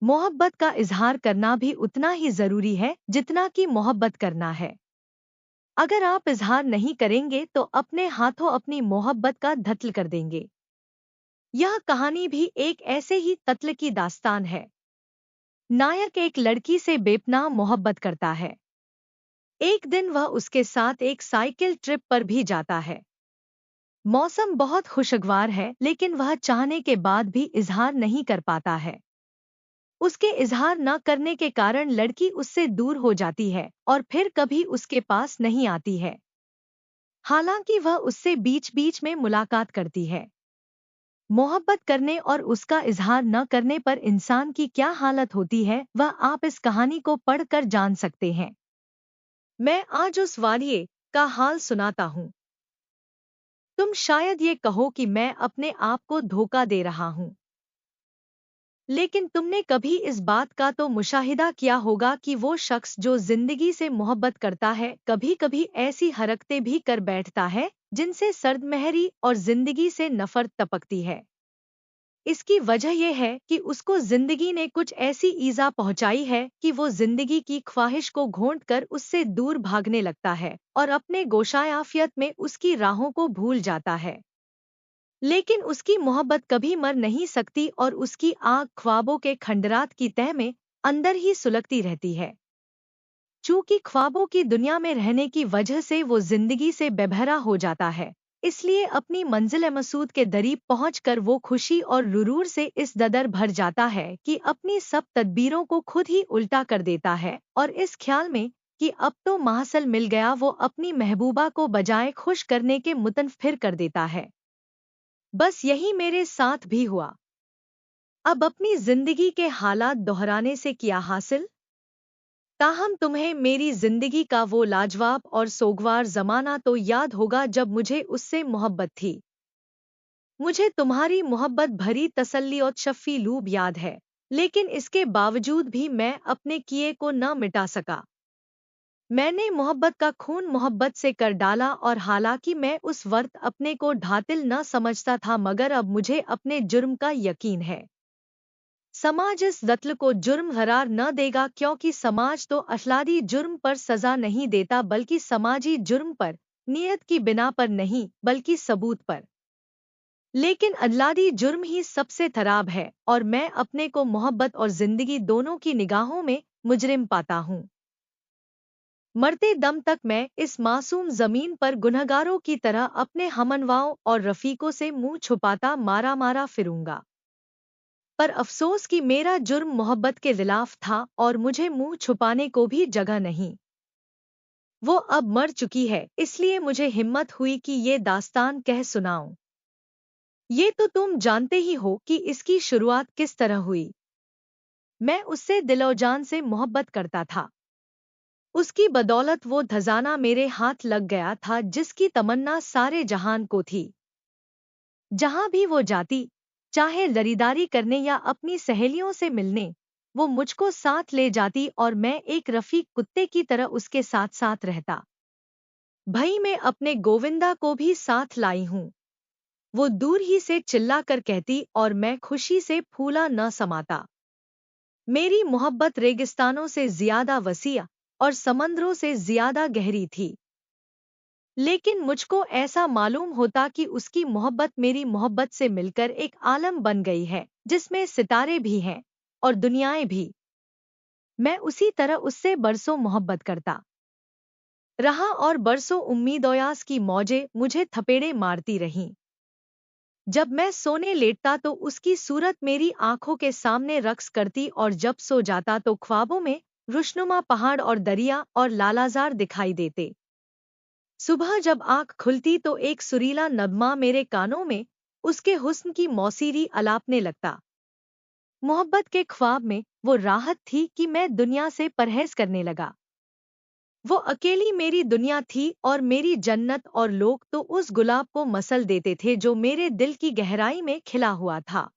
मोहब्बत का इजहार करना भी उतना ही जरूरी है जितना कि मोहब्बत करना है। अगर आप इजहार नहीं करेंगे तो अपने हाथों अपनी मोहब्बत का धत्ल कर देंगे। यह कहानी भी एक ऐसे ही कत्ल की दास्तान है। नायक एक लड़की से बेपनाह मोहब्बत करता है। एक दिन वह उसके साथ एक साइकिल ट्रिप पर भी जाता है। मौसम बहुत खुशगवार है, लेकिन वह चाहने के बाद भी इजहार नहीं कर पाता है। उसके इजहार न करने के कारण लड़की उससे दूर हो जाती है और फिर कभी उसके पास नहीं आती है। हालांकि वह उससे बीच बीच में मुलाकात करती है। मोहब्बत करने और उसका इजहार न करने पर इंसान की क्या हालत होती है, वह आप इस कहानी को पढ़कर जान सकते हैं। मैं आज उस वालिये का हाल सुनाता हूँ। तुम शायद ये कहो कि मैं अपने आप को धोखा दे रहा हूँ, लेकिन तुमने कभी इस बात का तो मुशाहिदा किया होगा कि वो शख्स जो जिंदगी से मोहब्बत करता है कभी कभी ऐसी हरकतें भी कर बैठता है जिनसे सर्दमहरी और जिंदगी से नफरत टपकती है। इसकी वजह यह है कि उसको जिंदगी ने कुछ ऐसी ईजा पहुंचाई है कि वो जिंदगी की ख्वाहिश को घोंटकर उससे दूर भागने लगता है और अपने गोशायाफियत में उसकी राहों को भूल जाता है। लेकिन उसकी मोहब्बत कभी मर नहीं सकती और उसकी आग ख्वाबों के खंडरात की तह में अंदर ही सुलगती रहती है। चूंकि ख्वाबों की दुनिया में रहने की वजह से वो जिंदगी से बेबहरा हो जाता है, इसलिए अपनी मंजिल मसूद के करीब पहुंचकर वो खुशी और रुरूर से इस ददर भर जाता है कि अपनी सब तदबीरों को खुद ही उल्टा कर देता है और इस ख्याल में कि अब तो महासल मिल गया, वो अपनी महबूबा को बजाय खुश करने के मुतनफिर कर देता है। बस यही मेरे साथ भी हुआ। अब अपनी जिंदगी के हालात दोहराने से क्या हासिल। ताहम तुम्हें मेरी जिंदगी का वो लाजवाब और सोगवार जमाना तो याद होगा जब मुझे उससे मोहब्बत थी। मुझे तुम्हारी मोहब्बत भरी तसल्ली और शफ़ी लूब याद है, लेकिन इसके बावजूद भी मैं अपने किए को न मिटा सका। मैंने मोहब्बत का खून मोहब्बत से कर डाला और हालांकि मैं उस वक्त अपने को ढातिल न समझता था, मगर अब मुझे अपने जुर्म का यकीन है। समाज इस कत्ल को जुर्म करार न देगा, क्योंकि समाज तो अखलादी जुर्म पर सजा नहीं देता बल्कि समाजी जुर्म पर, नियत की बिना पर नहीं बल्कि सबूत पर। लेकिन अदलादी जुर्म ही सबसे खराब है और मैं अपने को मोहब्बत और जिंदगी दोनों की निगाहों में मुजरिम पाता हूँ। मरते दम तक मैं इस मासूम जमीन पर गुनहगारों की तरह अपने हमनवाओं और रफीकों से मुंह छुपाता मारा मारा फिरूंगा। पर अफसोस कि मेरा जुर्म मोहब्बत के खिलाफ था और मुझे मुंह छुपाने को भी जगह नहीं। वो अब मर चुकी है, इसलिए मुझे हिम्मत हुई कि ये दास्तान कह सुनाऊं। ये तो तुम जानते ही हो कि इसकी शुरुआत किस तरह हुई। मैं उससे दिलो-जान से मोहब्बत करता था। उसकी बदौलत वो खजाना मेरे हाथ लग गया था जिसकी तमन्ना सारे जहान को थी। जहां भी वो जाती, चाहे खरीदारी करने या अपनी सहेलियों से मिलने, वो मुझको साथ ले जाती और मैं एक रफीक कुत्ते की तरह उसके साथ साथ रहता। भई मैं अपने गोविंदा को भी साथ लाई हूँ, वो दूर ही से चिल्ला कर कहती और मैं खुशी से फूला न समाता। मेरी मोहब्बत रेगिस्तानों से ज्यादा वसीया और समंदरों से ज्यादा गहरी थी। लेकिन मुझको ऐसा मालूम होता कि उसकी मोहब्बत मेरी मोहब्बत से मिलकर एक आलम बन गई है जिसमें सितारे भी हैं और दुनियाएं भी। मैं उसी तरह उससे बरसों मोहब्बत करता रहा और बरसों उम्मीद-ओ-यास की मौजें मुझे थपेड़े मारती रहीं। जब मैं सोने लेटता तो उसकी सूरत मेरी आंखों के सामने रक्स करती और जब सो जाता तो ख्वाबों में रुशनुमा पहाड़ और दरिया और लालाजार दिखाई देते। सुबह जब आंख खुलती तो एक सुरीला नगमा मेरे कानों में उसके हुस्न की मौसीरी अलापने लगता। मोहब्बत के ख्वाब में वो राहत थी कि मैं दुनिया से परहेज करने लगा। वो अकेली मेरी दुनिया थी और मेरी जन्नत, और लोग तो उस गुलाब को मसल देते थे जो मेरे दिल की गहराई में खिला हुआ था।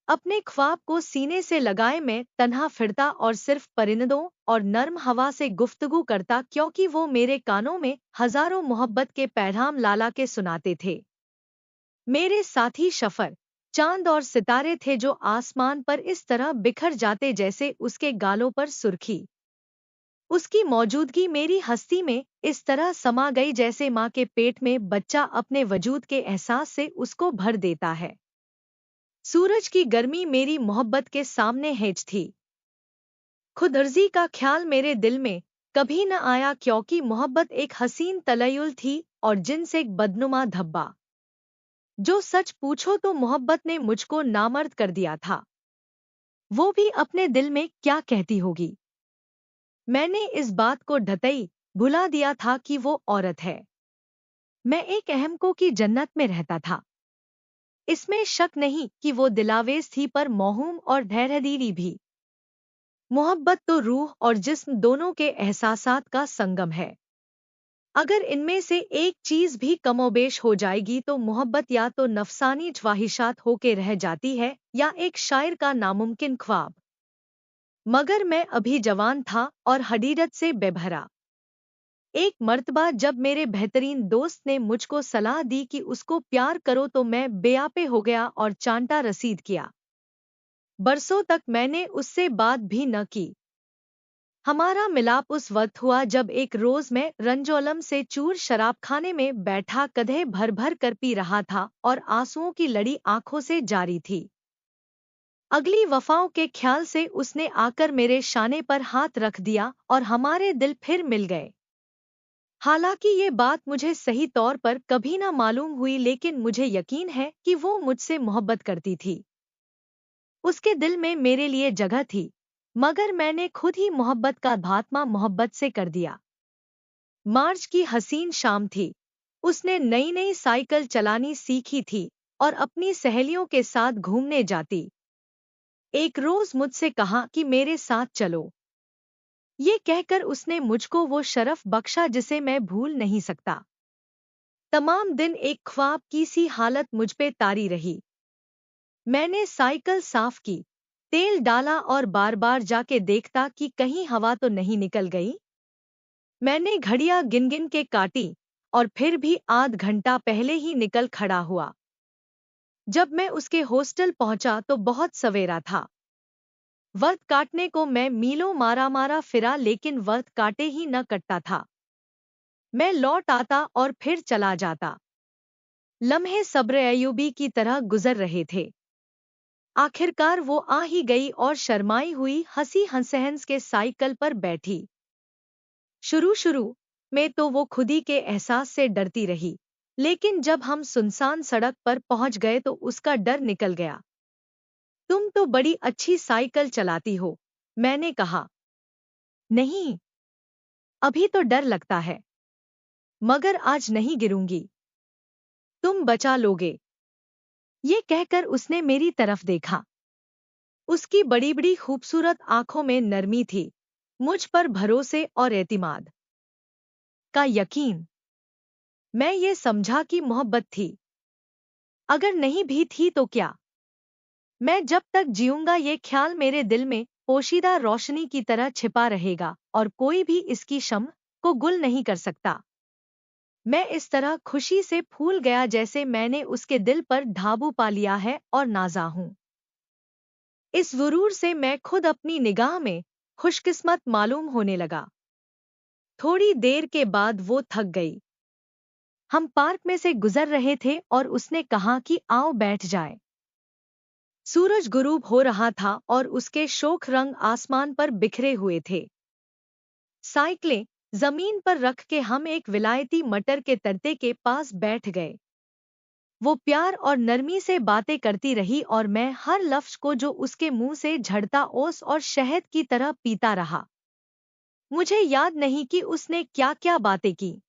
अपने ख्वाब को सीने से लगाए मैं तन्हा फिरता और सिर्फ परिंदों और नर्म हवा से गुफ्तगू करता, क्योंकि वो मेरे कानों में हजारों मोहब्बत के पैगाम लाला के सुनाते थे। मेरे साथी शफर, चांद और सितारे थे जो आसमान पर इस तरह बिखर जाते जैसे उसके गालों पर सुर्खी। उसकी मौजूदगी मेरी हस्ती में इस तरह समा गई जैसे माँ के पेट में बच्चा अपने वजूद के एहसास से उसको भर देता है। सूरज की गर्मी मेरी मोहब्बत के सामने हेज थी। खुदर्जी का ख्याल मेरे दिल में कभी न आया क्योंकि मोहब्बत एक हसीन तलयुल थी और जिनसे एक बदनुमा धब्बा। जो सच पूछो तो मोहब्बत ने मुझको नामर्द कर दिया था। वो भी अपने दिल में क्या कहती होगी। मैंने इस बात को ढतई भुला दिया था कि वो औरत है। मैं एक अहमको की जन्नत में रहता था। इसमें शक नहीं कि वो दिलावेज थी पर मौहूम और धैर्यधीरी भी। मोहब्बत तो रूह और जिस्म दोनों के एहसासात का संगम है। अगर इनमें से एक चीज भी कमोबेश हो जाएगी तो मोहब्बत या तो नफसानी ख्वाहिशात होके रह जाती है या एक शायर का नामुमकिन ख्वाब। मगर मैं अभी जवान था और हडीडत से बेभरा। एक मर्तबा जब मेरे बेहतरीन दोस्त ने मुझको सलाह दी कि उसको प्यार करो तो मैं बेआपे हो गया और चांटा रसीद किया। बरसों तक मैंने उससे बात भी न की। हमारा मिलाप उस वक्त हुआ जब एक रोज मैं रंजोलम से चूर शराबखाने में बैठा कधे भर भर कर पी रहा था और आंसुओं की लड़ी आंखों से जारी थी। अगली वफाओं के ख्याल से उसने आकर मेरे शाने पर हाथ रख दिया और हमारे दिल फिर मिल गए। हालांकि ये बात मुझे सही तौर पर कभी ना मालूम हुई लेकिन मुझे यकीन है कि वो मुझसे मोहब्बत करती थी। उसके दिल में मेरे लिए जगह थी, मगर मैंने खुद ही मोहब्बत का भातमा मोहब्बत से कर दिया। मार्च की हसीन शाम थी। उसने नई नई साइकिल चलानी सीखी थी और अपनी सहेलियों के साथ घूमने जाती। एक रोज मुझसे कहा कि मेरे साथ चलो। ये कहकर उसने मुझको वो शरफ बख्शा जिसे मैं भूल नहीं सकता। तमाम दिन एक ख्वाब की सी हालत मुझ पे तारी रही। मैंने साइकिल साफ की, तेल डाला और बार बार जाके देखता कि कहीं हवा तो नहीं निकल गई। मैंने घड़ियां गिन गिन के काटी और फिर भी आध घंटा पहले ही निकल खड़ा हुआ। जब मैं उसके हॉस्टल पहुंचा तो बहुत सवेरा था। वक्त काटने को मैं मीलों मारा मारा फिरा लेकिन वक्त काटे ही न कटता था। मैं लौट आता और फिर चला जाता। लम्हे सब्र अय्यूबी की तरह गुजर रहे थे। आखिरकार वो आ ही गई और शर्माई हुई हंसी हंसहंस के साइकिल पर बैठी। शुरू में तो वो खुदी के एहसास से डरती रही, लेकिन जब हम सुनसान सड़क पर पहुंच गए तो उसका डर निकल गया। तुम तो बड़ी अच्छी साइकिल चलाती हो, मैंने कहा। नहीं, अभी तो डर लगता है, मगर आज नहीं गिरूंगी। तुम बचा लोगे। ये कहकर उसने मेरी तरफ देखा। उसकी बड़ी बड़ी खूबसूरत आंखों में नरमी थी, मुझ पर भरोसे और एतिमाद का यकीन। मैं ये समझा कि मोहब्बत थी। अगर नहीं भी थी तो क्या? मैं जब तक जीऊंगा ये ख्याल मेरे दिल में पोशीदा रोशनी की तरह छिपा रहेगा और कोई भी इसकी शम्म को गुल नहीं कर सकता। मैं इस तरह खुशी से फूल गया जैसे मैंने उसके दिल पर ढाबू पा लिया है और नाज़ा हूं। इस गुरूर से मैं खुद अपनी निगाह में खुशकिस्मत मालूम होने लगा। थोड़ी देर के बाद वो थक गई। हम पार्क में से गुजर रहे थे और उसने कहा कि आओ बैठ जाए। सूरज गुरूब हो रहा था और उसके शोख रंग आसमान पर बिखरे हुए थे। साइकिलें जमीन पर रख के हम एक विलायती मटर के तर्ते के पास बैठ गए। वो प्यार और नरमी से बातें करती रही और मैं हर लफ्ज को जो उसके मुंह से झड़ता ओस और शहद की तरह पीता रहा। मुझे याद नहीं कि उसने क्या क्या बातें की।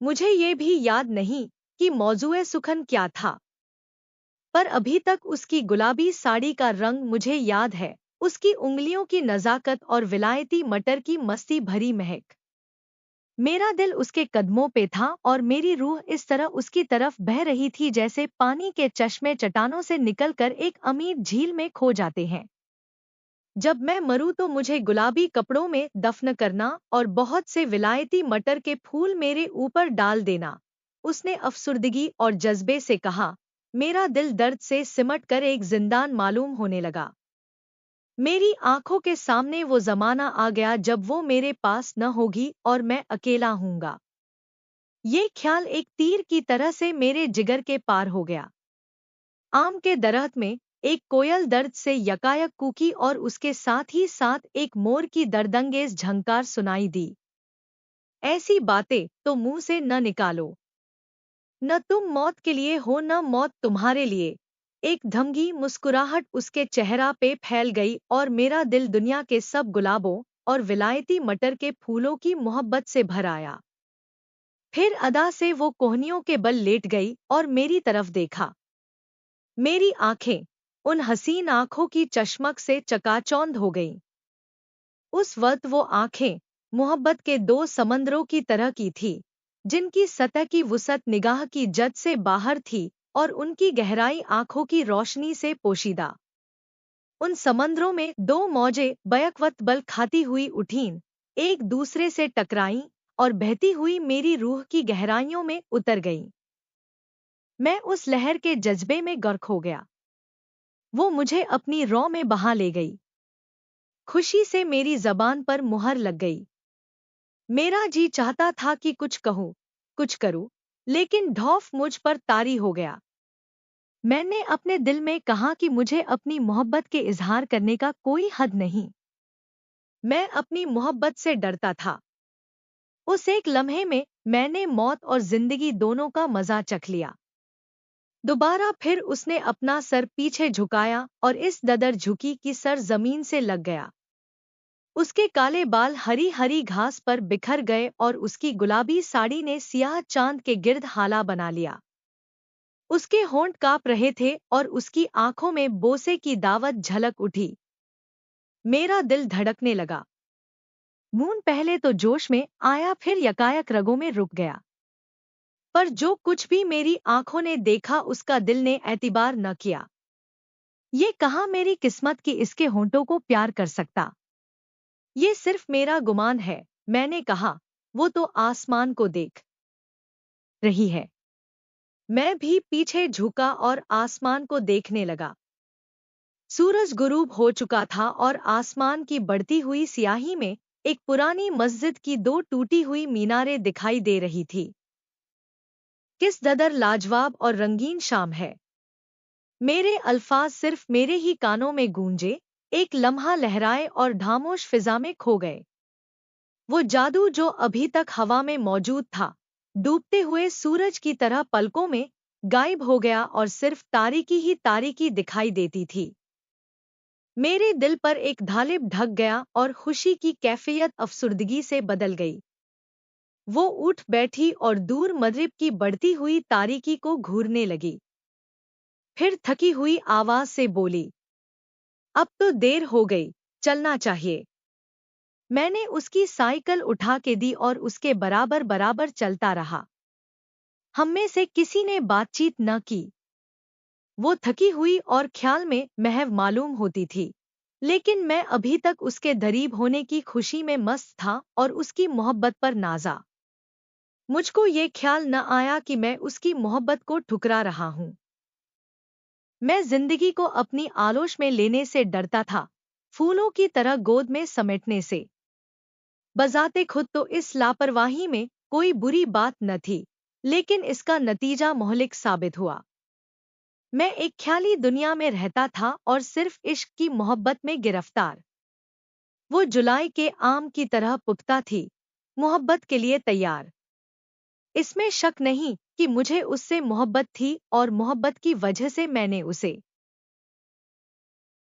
मुझे ये भी याद नहीं कि मौजूए सुखन क्या था। पर अभी तक उसकी गुलाबी साड़ी का रंग मुझे याद है, उसकी उंगलियों की नज़ाकत और विलायती मटर की मस्ती भरी महक। मेरा दिल उसके कदमों पे था और मेरी रूह इस तरह उसकी तरफ बह रही थी जैसे पानी के चश्मे चट्टानों से निकलकर एक अमीर झील में खो जाते हैं। जब मैं मरूं तो मुझे गुलाबी कपड़ों में दफन करना और बहुत से विलायती मटर के फूल मेरे ऊपर डाल देना, उसने अफसुर्दगी और जज्बे से कहा। मेरा दिल दर्द से सिमट कर एक जिंदान मालूम होने लगा। मेरी आंखों के सामने वो जमाना आ गया जब वो मेरे पास न होगी और मैं अकेला हूँगा। ये ख्याल एक तीर की तरह से मेरे जिगर के पार हो गया। आम के दरख्त में एक कोयल दर्द से यकायक कूकी और उसके साथ ही साथ एक मोर की दर्दंगेज झंकार सुनाई दी। ऐसी बातें तो मुंह से न निकालो। न तुम मौत के लिए हो न मौत तुम्हारे लिए। एक धमकी मुस्कुराहट उसके चेहरा पे फैल गई और मेरा दिल दुनिया के सब गुलाबों और विलायती मटर के फूलों की मोहब्बत से भर आया। फिर अदा से वो कोहनियों के बल लेट गई और मेरी तरफ देखा। मेरी आंखें उन हसीन आंखों की चश्मक से चकाचौंध हो गईं। उस वक्त वो आंखें मोहब्बत के दो समंदरों की तरह की थी, जिनकी सतह की वुसअत निगाह की जद से बाहर थी और उनकी गहराई आंखों की रोशनी से पोशीदा। उन समंदरों में दो मौजें बैकवत बल खाती हुई उठीं, एक दूसरे से टकराईं और बहती हुई मेरी रूह की गहराइयों में उतर गईं। मैं उस लहर के जज्बे में गर्क हो गया। वो मुझे अपनी रौ में बहा ले गई। खुशी से मेरी जबान पर मुहर लग गई। मेरा जी चाहता था कि कुछ कहूँ, कुछ करूँ, लेकिन ढौफ मुझ पर तारी हो गया। मैंने अपने दिल में कहा कि मुझे अपनी मोहब्बत के इजहार करने का कोई हद नहीं। मैं अपनी मोहब्बत से डरता था। उस एक लम्हे में मैंने मौत और जिंदगी दोनों का मजा चख लिया। दोबारा फिर उसने अपना सर पीछे झुकाया और इस ददर झुकी कि सर जमीन से लग गया। उसके काले बाल हरी हरी घास पर बिखर गए और उसकी गुलाबी साड़ी ने सियाह चांद के गिर्द हाला बना लिया। उसके होंठ कांप रहे थे और उसकी आंखों में बोसे की दावत झलक उठी। मेरा दिल धड़कने लगा। मून पहले तो जोश में आया, फिर यकायक रगों में रुक गया। पर जो कुछ भी मेरी आंखों ने देखा उसका दिल ने एतबार न किया। ये कहाँ मेरी किस्मत की इसके होंठों को प्यार कर सकता। ये सिर्फ मेरा गुमान है, मैंने कहा। वो तो आसमान को देख रही है। मैं भी पीछे झुका और आसमान को देखने लगा। सूरज गुरूब हो चुका था और आसमान की बढ़ती हुई स्याही में एक पुरानी मस्जिद की दो टूटी हुई मीनारें दिखाई दे रही थी। किस ददर लाजवाब और रंगीन शाम है। मेरे अल्फाज सिर्फ मेरे ही कानों में गूंजे, एक लम्हा लहराए और खामोश फिजा में खो गए। वो जादू जो अभी तक हवा में मौजूद था, डूबते हुए सूरज की तरह पलकों में गायब हो गया और सिर्फ तारीकी ही तारीकी दिखाई देती थी। मेरे दिल पर एक धालिब ढक गया और खुशी की कैफियत अफसुर्दगी से बदल गई। वो उठ बैठी और दूर मगरिब की बढ़ती हुई तारीकी को घूरने लगी। फिर थकी हुई आवाज से बोली, अब तो देर हो गई, चलना चाहिए। मैंने उसकी साइकिल उठा के दी और उसके बराबर बराबर चलता रहा। हम में से किसी ने बातचीत न की। वो थकी हुई और ख्याल में महव मालूम होती थी, लेकिन मैं अभी तक उसके करीब होने की खुशी में मस्त था और उसकी मोहब्बत पर नाजा। मुझको ये ख्याल न आया कि मैं उसकी मोहब्बत को ठुकरा रहा हूँ। मैं जिंदगी को अपनी आलोच में लेने से डरता था, फूलों की तरह गोद में समेटने से। बजाते खुद तो इस लापरवाही में कोई बुरी बात न थी, लेकिन इसका नतीजा मोहलिक साबित हुआ। मैं एक ख्याली दुनिया में रहता था और सिर्फ इश्क की मोहब्बत में गिरफ्तार। वो जुलाई के आम की तरह पुख्ता थी, मोहब्बत के लिए तैयार। इसमें शक नहीं कि मुझे उससे मोहब्बत थी और मोहब्बत की वजह से मैंने उसे